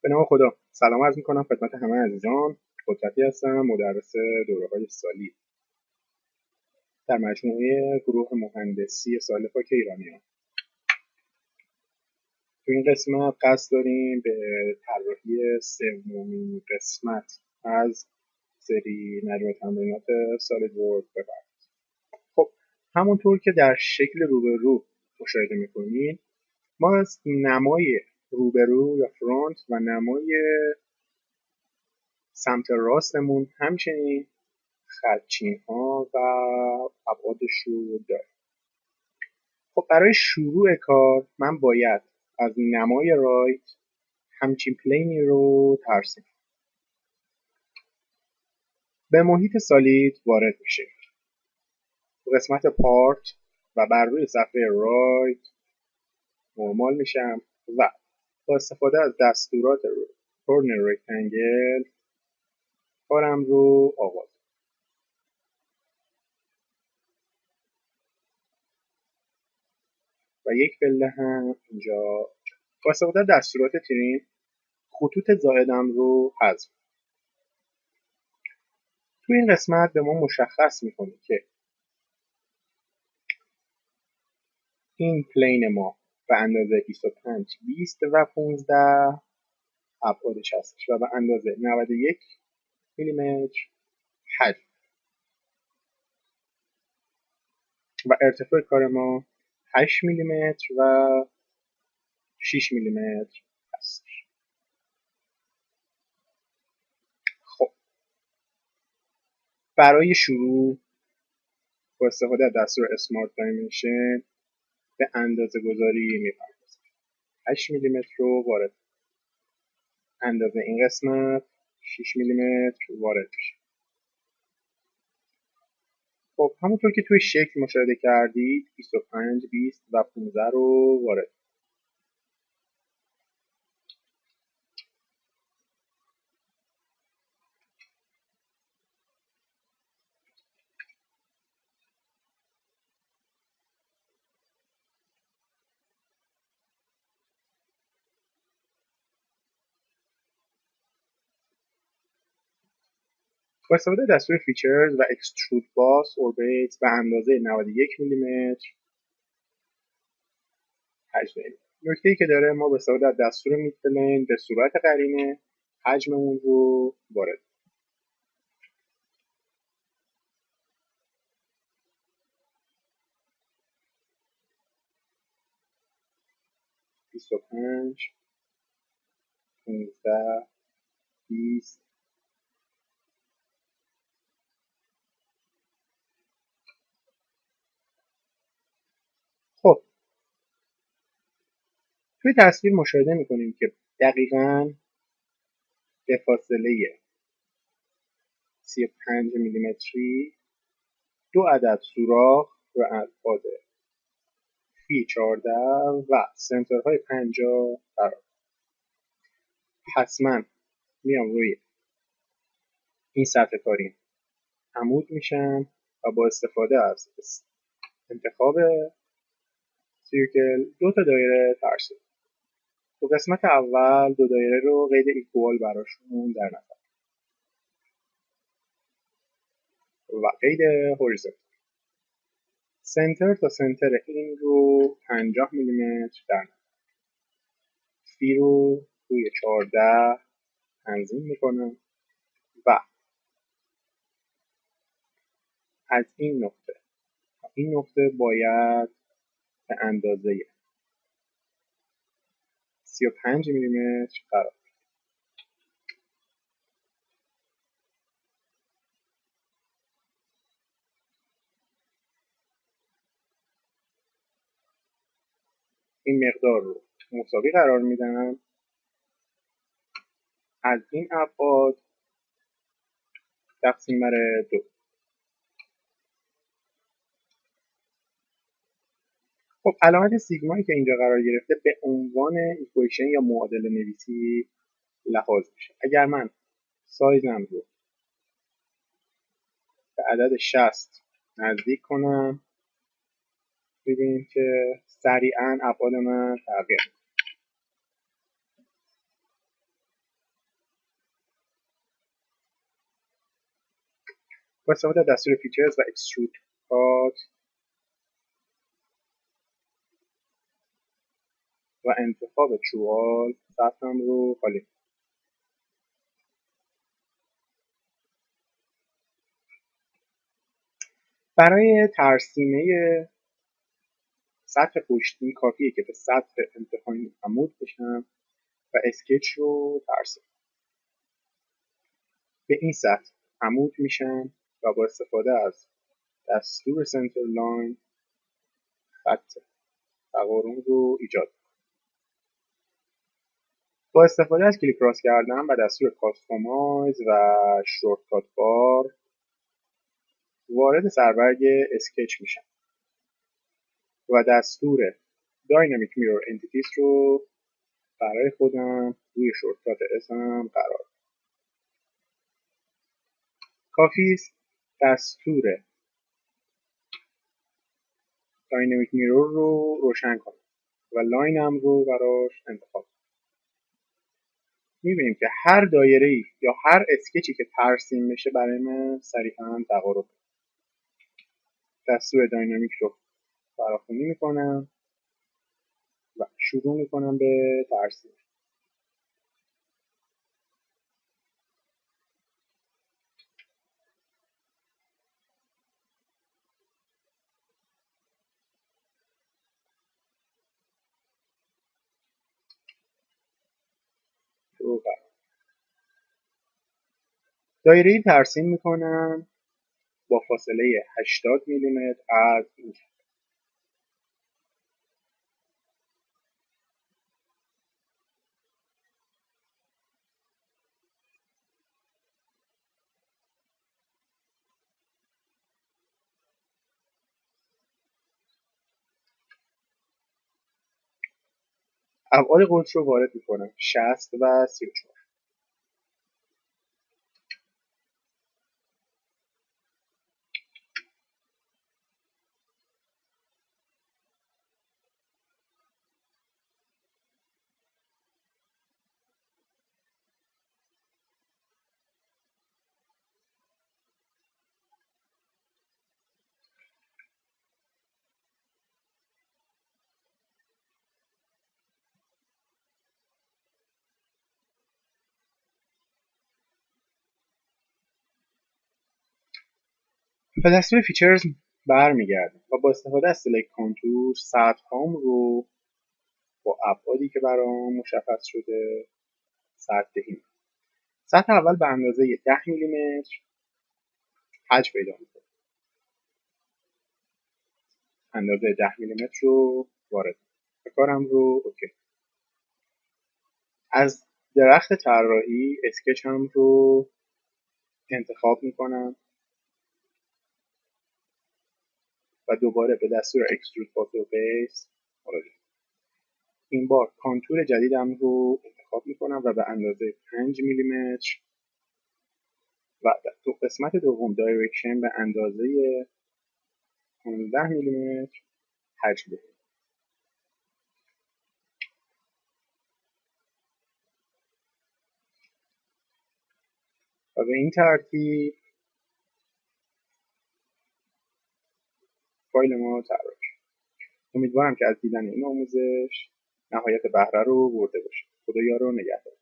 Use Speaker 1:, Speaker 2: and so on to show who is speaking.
Speaker 1: به نام خدا سلام عرض میکنم خدمت همه عزیزان. قدرتی هستم، مدرس دوره‌های سالی در مجموعه گروه مهندسی سال پاک ایرانیان. تو این قسمت قصد داریم به طراحی سومین قسمت از سری مجموعه تمرینات solidworks بپردازیم. خب همونطور که در شکل روبرو مشاهده میکنید ما از نمای روبرو یا فرانت و نمای سمت راستمون همچنین خطچین ها و ابعادش رو داریم. خب برای شروع کار من باید از نمای رایت همچین پلینی رو ترسیم. به محیط سالید وارد میشه. قسمت پارت و بر روی صفحه رایت نرمال میشم و با استفاده از دستورات کورنر رکتنگل کارم رو آغاز. و یک پله هم اینجا با استفاده دستورات تریم خطوط زائدم رو حذف. تو این قسمت به ما مشخص میکنه که این پلین ما به اندازه 25 20 و 15 ابعادش هستش و به اندازه 91 میلیمتر حجم و ارتفاع کار ما 8 میلیمتر و 6 میلیمتر هست. خب برای شروع با استفاده از دستور اسمارت دایمنشن به اندازه گذاری میپردازیم. 8 میلیمتر رو وارد، اندازه این قسمت 6 میلیمتر وارد میشه. خب همونطور که توی شکل مشاهده کردید 25 20 و 15 رو وارد. با استفاده دستور فیچرز و اکسترود باس اوربیت به اندازه 91 میلیمتر حجم داریم. نکته‌ای که داره ما با استفاده از دستور میدپلین به صورت قرینه حجممون رو وارد. بیست و 15 20 خب توی تصویر مشاهده میکنیم که دقیقاً به فاصله 35 میلیمتری دو عدد سوراخ و ابعاد فی 14 و سنترهای 50 قرار. پس من میام روی این سطح کاری عمود میشم و با استفاده از انتخاب سیرکل دو تا دایره ترسیم. تو قسمت اول دو دایره رو قید ایکوال براشون در نظر و قید هوریزونتال. سنتر تا سنتر این رو 50 میلیمتر در نظر. فی رو روی 14 تنظیم میکنم و از این نقطه تا این نقطه باید به اندازه 35 میلیمتر قرار. این مقدار رو مساوی قرار میدم. از این ابعاد تقسیم بر 2. خب علامت سیگمایی که اینجا قرار گرفته به عنوان ایکویشن یا معادله نویسی لحاظ میشه. اگر من سایزم رو به عدد 60 نزدیک کنم ببینیم که سریعا ابعاد من تغییر میکنه. با استفاده از دستور فیچرز و اکسترود کات و انتخاب چوال سطحم رو خالی. برای ترسیمه سطح پشتی کافیه که به سطح انتهایی عمود بشم و اسکچ رو ترسیم. به این سطح عمود میشم و با استفاده از دستور سنتر لاین خط تقارن رو ایجاد. با استفاده از کلیک راست کردن و دستور کاستومایز و شورتکات بار وارد سربرگ اسکچ میشم و دستور داینامیک میرور انتیتیز رو برای خودم روی شورتکات اسم قرار. کافی است دستور داینامیک میرور رو روشن کنم و لاینم رو براش انتخاب کنم. میبینیم که هر دایره‌ای یا هر اسکچی که ترسیم بشه برای من صریحاً تقارب. دستور داینامیک رو فراخوانی میکنم و شروع میکنم به ترسیم. دایره‌ای ترسیم میکنم با فاصله 80 میلیمتر از این. ابعاد قطر رو وارد میکنم 60 و 34. به دستور فیچرز برمیگردم و با استفاده از سلکت کانتور سطح‌هام رو با ابعادی که برام مشخص شده سطح دهیم. سطح اول به اندازه 10 میلیمتر حجم پیدا میکنه. اندازه 10 میلیمتر رو وارد کارم رو اوکی. از درخت طراحی اسکچم رو انتخاب میکنم و دوباره به دستور اکسترود فاتو بیس مراجعه. این بار کانتور جدیدم رو انتخاب میکنم و به اندازه 5 میلیمتر و تو قسمت دوم دایرکشن به اندازه 15 میلیمتر حجم بدیم. و به این ترتیب فایل ما طراحی شد. امیدوارم که از دیدن این آموزش نهایت بهره رو برده باشه. خدا یار و نگهدار.